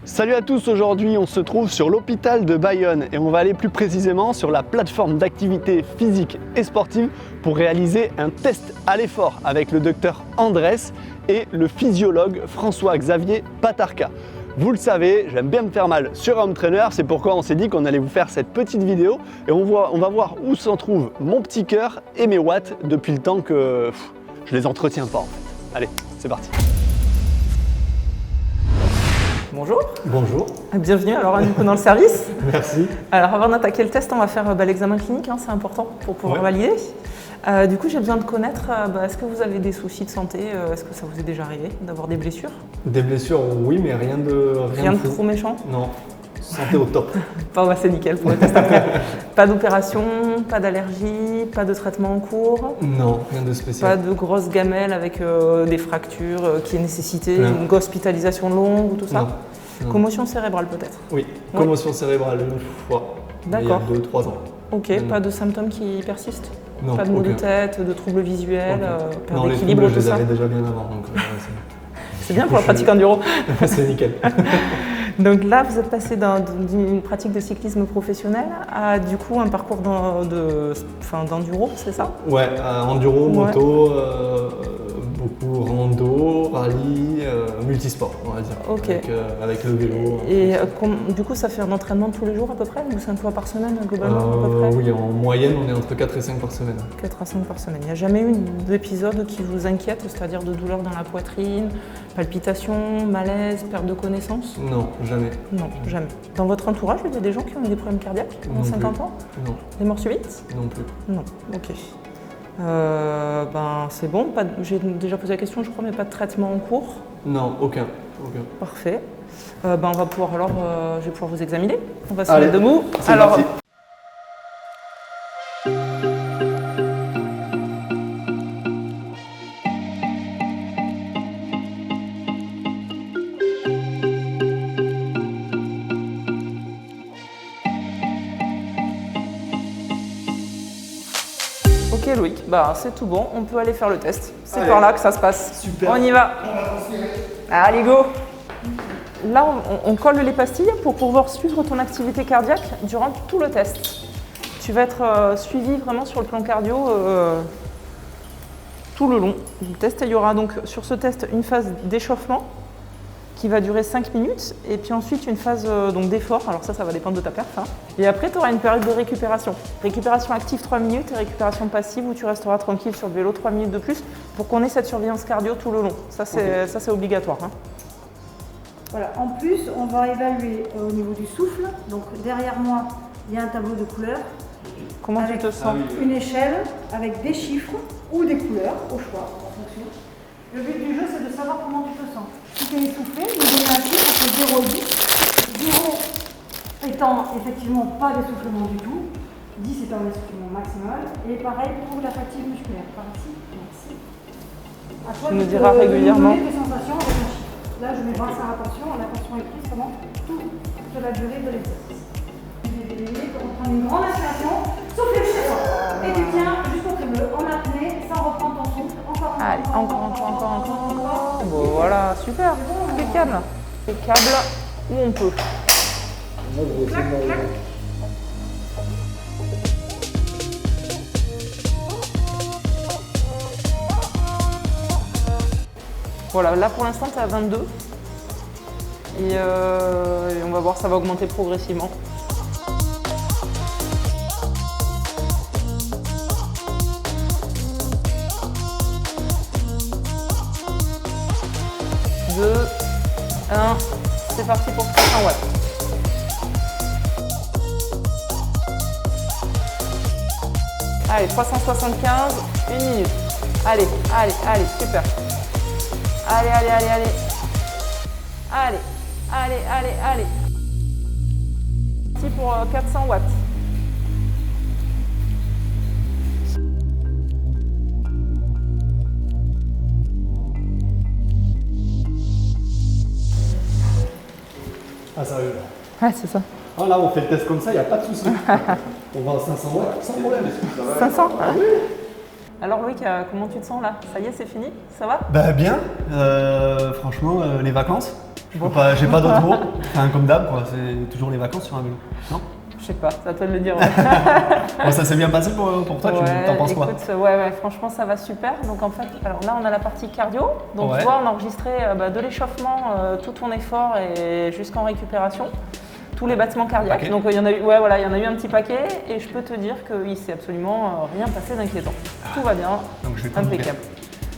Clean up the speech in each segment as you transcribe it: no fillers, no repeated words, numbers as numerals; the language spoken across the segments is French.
Salut à tous, aujourd'hui on se trouve sur l'hôpital de Bayonne et on va aller plus précisément sur la plateforme d'activité physique et sportive pour réaliser un test à l'effort avec le docteur Andrés et le physiologue François-Xavier Patarca. Vous le savez, j'aime bien me faire mal sur Home Trainer, c'est pourquoi on s'est dit qu'on allait vous faire cette petite vidéo et on va voir où s'en trouve mon petit cœur et mes watts depuis le temps que je les entretiens pas en fait. Allez, c'est parti. Bonjour. Bonjour. Bienvenue alors du coup dans le service. Merci. Alors avant d'attaquer le test, on va faire l'examen clinique, c'est important pour pouvoir valider. Du coup, j'ai besoin de connaître, est-ce que vous avez des soucis de santé? Est-ce que ça vous est déjà arrivé d'avoir des blessures? Des blessures, oui, mais rien de trop méchant? Non, santé au top. C'est nickel pour le test après. Pas d'opération, pas d'allergie, pas de traitement en cours? Non, rien de spécial. Pas de grosses gamelles avec des fractures qui nécessitaient une hospitalisation longue ou tout ça? Non. Commotion cérébrale peut-être? Oui, commotion cérébrale une fois. D'accord. Il y a 2-3 ans. Ok, pas de symptômes qui persistent? Non, pas de maux de tête, de troubles visuels, perte d'équilibre, tout ça? Non, les troubles, je les avais déjà bien avant. C'est bien pour la pratique enduro. C'est nickel. Donc là, vous êtes passé d'une pratique de cyclisme professionnel à du coup un parcours d'enduro, c'est ça? Ouais, enduro, moto, beaucoup rando, rallye, multisport, on va dire, avec le vélo. Et du coup, ça fait un entraînement tous les jours à peu près, ou 5 fois par semaine globalement à peu près? Oui, en moyenne, on est entre 4 et 5 par semaine. 4 à 5 par semaine. Il n'y a jamais eu d'épisode qui vous inquiète, c'est-à-dire de douleur dans la poitrine, palpitations, malaise, perte de connaissance? Non, jamais. Non, jamais. Dans votre entourage, il y a des gens qui ont des problèmes cardiaques en 50 ans? Non. Des morts subites? Non plus. Non, ok. C'est bon, j'ai déjà posé la question je crois, mais pas de traitement en cours? Non, aucun. Parfait. On va pouvoir je vais pouvoir vous examiner. On va se mettre debout. C'est parti. Ok Loïc, c'est tout bon, on peut aller faire le test. C'est par là que ça se passe. Super. On y va. Allez go. Là, on colle les pastilles pour pouvoir suivre ton activité cardiaque durant tout le test. Tu vas être suivi vraiment sur le plan cardio tout le long du test. Il y aura donc sur ce test une phase d'échauffement qui va durer 5 minutes et puis ensuite une phase d'effort. Alors ça va dépendre de ta perf. Et après, tu auras une période de récupération. Récupération active 3 minutes et récupération passive où tu resteras tranquille sur le vélo 3 minutes de plus pour qu'on ait cette surveillance cardio tout le long. Ça, c'est obligatoire. Voilà. En plus, on va évaluer au niveau du souffle. Donc derrière moi, il y a un tableau de couleurs. Comment tu te sens? Une échelle avec des chiffres ou des couleurs au choix en fonction. Le but du jeu, c'est de savoir comment tu te sens. Si tu es essoufflé, nous donner un chiffre entre 0 et 10. 0 étant effectivement pas d'essoufflement du tout, 10 étant un essoufflement maximal. Et pareil pour la fatigue musculaire. Par ici, merci. À toi, tu me diras régulièrement. Donner des sensations avec un chiffre. Là, je vais voir sa attention est prise pendant toute la durée de l'exercice. On prend une grande inspiration, souffle chez toi. Et tu tiens jusqu'au trébleu en apnée, sans reprendre ton souffle. Encore. Bon, voilà, super. Impeccable. Impeccable où on peut. Clac, clac. Voilà, là pour l'instant tu es à 22 et on va voir, ça va augmenter progressivement. Deux, 1, c'est parti pour 300 watts. Allez, 375, 1 minute. Allez, super. Allez. Parti pour 400 watts. Sérieux. Ouais, c'est ça. Ah là, on fait le test comme ça, il n'y a pas de souci. On va à 500 watts, sans problème. 500 oui. Alors Loïc, comment tu te sens là? Ça y est, c'est fini? Ça va? Bah bien, franchement, les vacances, J'ai pas d'autres mots. Enfin, comme d'hab, quoi. C'est toujours les vacances sur un vélo. Non? Je sais pas, c'est à toi de le dire. Ouais. Bon, ça s'est bien passé pour toi, t'en penses quoi? Écoute, ouais, franchement ça va super. Donc en fait, alors là on a la partie cardio. Donc tu vois, on a enregistré de l'échauffement, tout ton effort et jusqu'en récupération, tous les battements cardiaques. Okay. Donc il y en a eu, il y en a eu un petit paquet et je peux te dire qu'il s'est absolument rien passé d'inquiétant. Tout va bien, Donc je vais impeccable.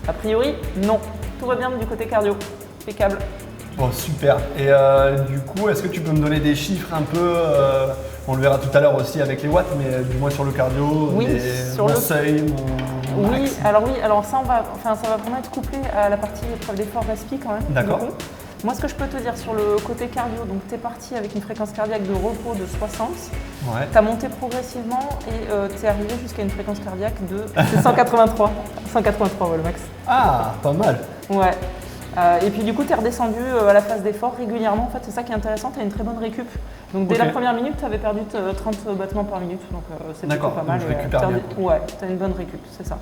A priori, non, tout va bien du côté cardio, impeccable. Bon, super. Et du coup, est-ce que tu peux me donner des chiffres un peu on le verra tout à l'heure aussi avec les watts, mais du moins sur le cardio, mon seuil, mon oui, max. alors ça va vraiment être couplé à la partie épreuve d'effort respi quand même. D'accord. Moi, ce que je peux te dire sur le côté cardio, donc tu es parti avec une fréquence cardiaque de repos de 60, tu as monté progressivement et tu es arrivé jusqu'à une fréquence cardiaque de 183. 183 le max. Ah, pas mal. Ouais. Et puis du coup, tu es redescendu à la phase d'effort régulièrement. En fait, c'est ça qui est intéressant, tu as une très bonne récup. Donc dès la première minute, tu avais perdu 30 battements par minute, donc c'est plutôt pas mal. Donc je récupère bien. Ouais, tu as une bonne récup, c'est ça.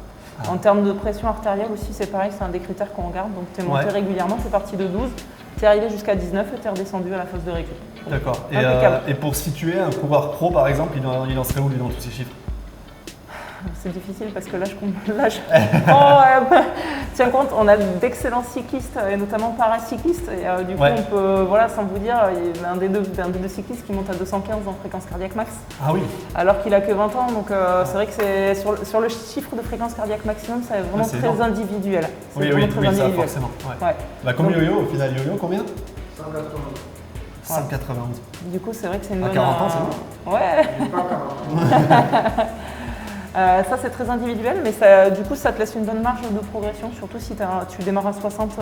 En termes de pression artérielle aussi, c'est pareil, c'est un des critères qu'on regarde. Donc tu es monté régulièrement, tu es parti de 12, tu es arrivé jusqu'à 19 et tu es redescendu à la phase de récup. D'accord. Et pour situer un coureur pro, par exemple, il en serait où lui dans tous ces chiffres? C'est difficile parce que là, tiens compte, on a d'excellents cyclistes et notamment paracyclistes. Et du coup, on peut, sans vous dire, il y a un des deux cyclistes qui monte à 215 en fréquence cardiaque max. Ah oui. Alors qu'il a que 20 ans. Donc c'est vrai que c'est sur le chiffre de fréquence cardiaque maximum, c'est vraiment très énorme. individuel. Oui, ça forcément. Ouais. Bah, comme Yo-Yo, au final, Yo-Yo, combien? 191. Du coup, c'est vrai que c'est une bonne... À 40 ans, c'est bon? Ouais. Ça c'est très individuel, mais ça, du coup ça te laisse une bonne marge de progression, surtout si tu démarres à 60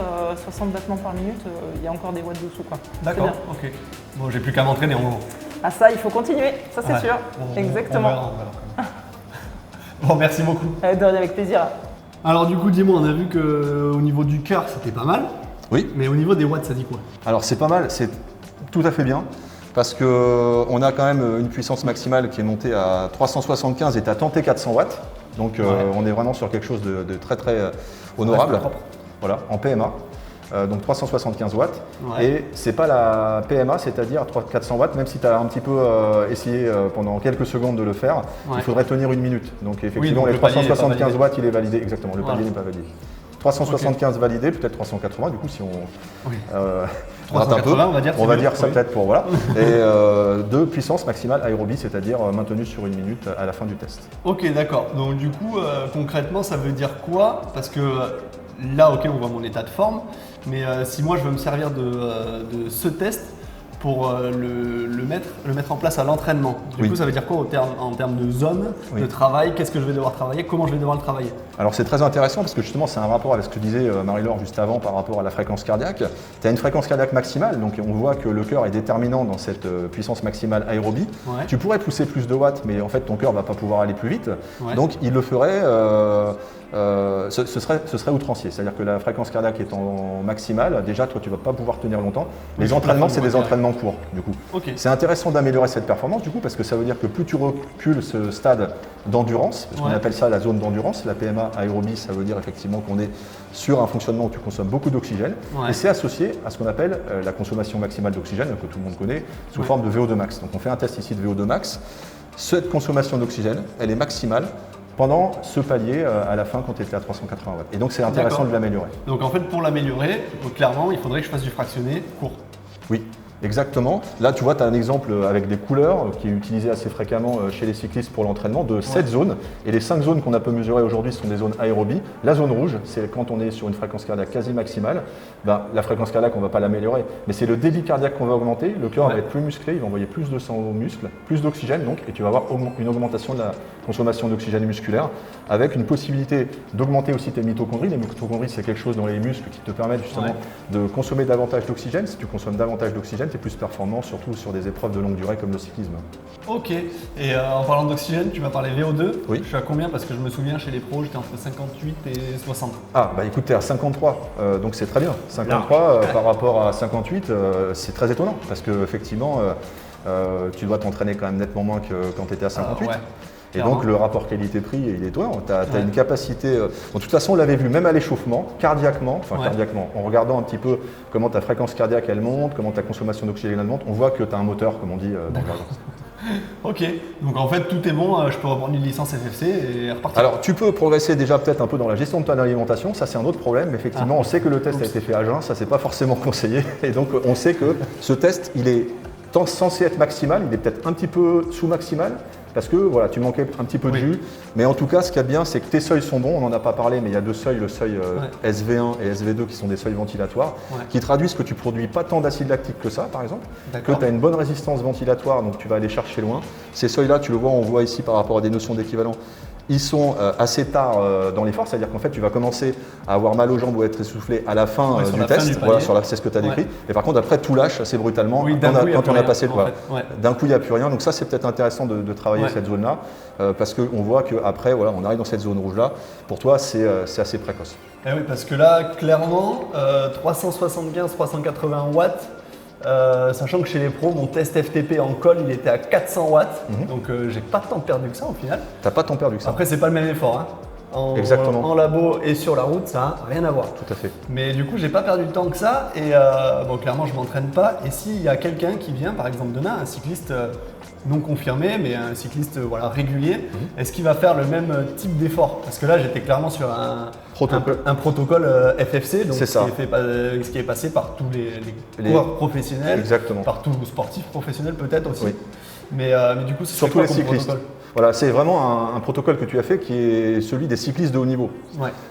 battements par minute, il y a encore des watts dessous. D'accord, ok. Bon, j'ai plus qu'à m'entraîner en gros. Ah ça, il faut continuer, ça c'est sûr. Exactement. On verra. Bon, merci beaucoup. De rien, avec plaisir. Alors du coup, dis-moi, on a vu qu'au niveau du cœur, c'était pas mal. Oui. Mais au niveau des watts, ça dit quoi? Alors c'est pas mal, c'est tout à fait bien. Parce qu'on a quand même une puissance maximale qui est montée à 375 et tu as tenté 400 watts. Donc on est vraiment sur quelque chose de très très honorable. Voilà, en PMA. Donc 375 watts. Et c'est pas la PMA, c'est-à-dire 400 watts, même si tu as un petit peu essayé pendant quelques secondes de le faire, il faudrait tenir une minute. Donc effectivement, les 375 watts, il est validé. Exactement, le palier n'est pas validé. 375 validé, peut-être 380 du coup si on gratte un peu, on va dire ça peut-être pour voilà. Et de puissance maximale aérobie, c'est-à-dire maintenue sur une minute à la fin du test. Ok, d'accord. Donc du coup concrètement ça veut dire quoi? Parce que là ok on voit mon état de forme, mais si moi je veux me servir de ce test pour le mettre en place à l'entraînement. Du coup, ça veut dire quoi en termes de zone de travail? Qu'est-ce que je vais devoir travailler? Comment je vais devoir le travailler? Alors c'est très intéressant parce que justement c'est un rapport avec ce que disait Marie-Laure juste avant par rapport à la fréquence cardiaque. Tu as une fréquence cardiaque maximale, donc on voit que le cœur est déterminant dans cette puissance maximale aérobie. Tu pourrais pousser plus de watts, mais en fait ton cœur ne va pas pouvoir aller plus vite. Donc il le ferait, ce serait outrancier. C'est-à-dire que la fréquence cardiaque étant maximale, déjà toi tu ne vas pas pouvoir tenir longtemps. Les entraînements, c'est des entraînements courts du coup. C'est intéressant d'améliorer cette performance du coup parce que ça veut dire que plus tu recules ce stade d'endurance, parce qu'on appelle ça la zone d'endurance, la PMA aérobie, ça veut dire effectivement qu'on est sur un fonctionnement où tu consommes beaucoup d'oxygène et c'est associé à ce qu'on appelle la consommation maximale d'oxygène que tout le monde connaît sous forme de VO2 max. Donc on fait un test ici de VO2 max. Cette consommation d'oxygène, elle est maximale pendant ce palier à la fin quand tu étais à 380 watts. Et donc c'est intéressant de l'améliorer. Donc en fait pour l'améliorer, clairement il faudrait que je fasse du fractionné court. Oui. Exactement. Là, tu vois, tu as un exemple avec des couleurs qui est utilisé assez fréquemment chez les cyclistes pour l'entraînement de 7 zones. Et les 5 zones qu'on a pu mesurer aujourd'hui sont des zones aérobies. La zone rouge, c'est quand on est sur une fréquence cardiaque quasi maximale. La fréquence cardiaque, on ne va pas l'améliorer, mais c'est le débit cardiaque qu'on va augmenter. Le cœur va être plus musclé, il va envoyer plus de sang aux muscles, plus d'oxygène donc, et tu vas avoir une augmentation de la consommation d'oxygène musculaire avec une possibilité d'augmenter aussi tes mitochondries. Les mitochondries, c'est quelque chose dans les muscles qui te permettent justement de consommer davantage d'oxygène. Si tu consommes davantage d'oxygène, tu es plus performant, surtout sur des épreuves de longue durée comme le cyclisme. Ok, et en parlant d'oxygène, tu m'as parlé VO2. Oui. Je suis à combien? Parce que je me souviens chez les pros, j'étais entre 58 et 60. Ah, bah écoute, tu es à 53, donc c'est très bien. 53 par rapport à 58, c'est très étonnant parce que effectivement, tu dois t'entraîner quand même nettement moins que quand tu étais à 58. Et donc le rapport qualité-prix, il est étonnant. Tu as une capacité, de toute façon on l'avait vu même à l'échauffement, cardiaquement, en regardant un petit peu comment ta fréquence cardiaque elle monte, comment ta consommation d'oxygène elle monte, on voit que tu as un moteur, comme on dit dans le jargon. Ok, donc en fait tout est bon, je peux reprendre une licence FFC et repartir. Alors tu peux progresser déjà peut-être un peu dans la gestion de ton alimentation, ça c'est un autre problème, mais effectivement on sait que le test a été fait à jeun, ça c'est pas forcément conseillé, et donc on sait que ce test il est censé être maximal, il est peut-être un petit peu sous-maximal, parce que voilà, tu manquais un petit peu de jus, mais en tout cas ce qu'il y a de bien c'est que tes seuils sont bons, on n'en a pas parlé, mais il y a 2 seuils, le seuil SV1 et SV2 qui sont des seuils ventilatoires, qui traduisent que tu ne produis pas tant d'acide lactique que ça par exemple, que tu as une bonne résistance ventilatoire, donc tu vas aller chercher loin. Ces seuils-là, tu le vois, on voit ici par rapport à des notions d'équivalent, ils sont assez tard dans l'effort, c'est-à-dire qu'en fait tu vas commencer à avoir mal aux jambes ou à être essoufflé à la fin du test, c'est ce que tu as décrit, et par contre après tout lâche assez brutalement quand on a passé le poids. D'un coup il n'y a plus rien, donc ça c'est peut-être intéressant de travailler cette zone-là, parce qu'on voit qu'après on arrive dans cette zone rouge-là, pour toi c'est assez précoce. Eh oui, parce que là clairement 375-380 watts, sachant que chez les pros, mon test FTP en col, il était à 400 watts, donc j'ai pas tant perdu que ça au final. T'as pas tant perdu que ça. Après, c'est pas le même effort. Exactement. En labo et sur la route, ça n'a rien à voir. Tout à fait. Mais du coup, j'ai pas perdu de temps que ça, et bon, clairement, je m'entraîne pas. Et s'il y a quelqu'un qui vient, par exemple demain, un cycliste non confirmé, mais un cycliste régulier, est-ce qu'il va faire le même type d'effort? Parce que là, j'étais clairement sur un protocole FFC, donc ce qui est passé par tous les coureurs professionnels, par tous les sportifs professionnels peut-être aussi. Oui. Mais du coup, c'est surtout les cyclistes. Voilà, c'est vraiment un protocole que tu as fait qui est celui des cyclistes de haut niveau.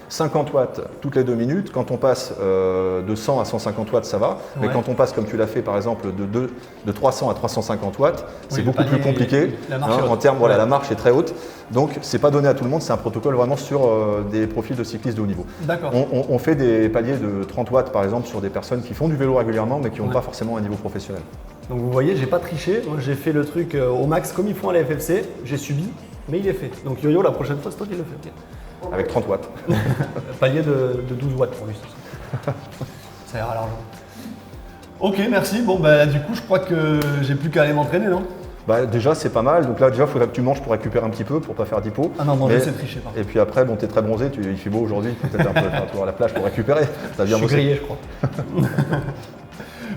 50 watts toutes les 2 minutes. Quand on passe de 100 à 150 watts, ça va. Mais quand on passe, comme tu l'as fait par exemple, de 300 à 350 watts, c'est beaucoup plus compliqué. En termes, la marche est très haute. Donc, c'est pas donné à tout le monde. C'est un protocole vraiment sur des profils de cyclistes de haut niveau. On fait des paliers de 30 watts par exemple sur des personnes qui font du vélo régulièrement, mais qui n'ont pas forcément un niveau professionnel. Donc vous voyez, j'ai pas triché, moi j'ai fait le truc au max comme ils font à la FFC, j'ai subi, mais il est fait. Donc Yo-Yo, la prochaine fois, c'est toi qui le fais. Avec 30 watts. Palier de 12 watts pour lui. Ça ira largement. Ok, merci. Bon, bah du coup, je crois que j'ai plus qu'à aller m'entraîner, non? Bah déjà c'est pas mal, donc là déjà il faudrait que tu manges pour récupérer un petit peu, pour pas faire d'hypo. Ah non, manger c'est tricher. Et puis après, bon t'es très bronzé, il fait beau aujourd'hui, peut-être un peu faire tour à la plage pour récupérer. T'as bien bossé. Grillé, je crois.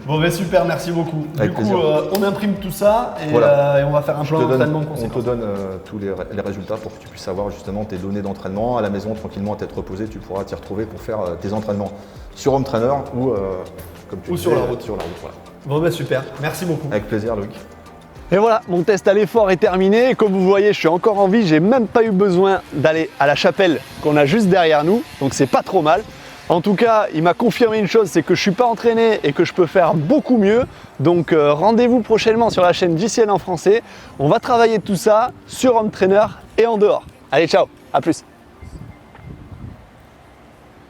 Bon, ben super, merci beaucoup. Du coup, on imprime tout ça et on va faire un plan d'entraînement conséquent. On te donne tous les résultats pour que tu puisses avoir justement tes données d'entraînement à la maison, tranquillement, à tête reposée. Tu pourras t'y retrouver pour faire tes entraînements sur Home Trainer ou, comme tu disais, sur la route. Voilà. Bon, ben super, merci beaucoup. Avec plaisir, Loïc. Et voilà, mon test à l'effort est terminé. Comme vous voyez, je suis encore en vie. J'ai même pas eu besoin d'aller à la chapelle qu'on a juste derrière nous. Donc c'est pas trop mal. En tout cas, il m'a confirmé une chose, c'est que je suis pas entraîné et que je peux faire beaucoup mieux. Donc rendez-vous prochainement sur la chaîne JCN en français. On va travailler tout ça sur Home Trainer et en dehors. Allez, ciao, à plus.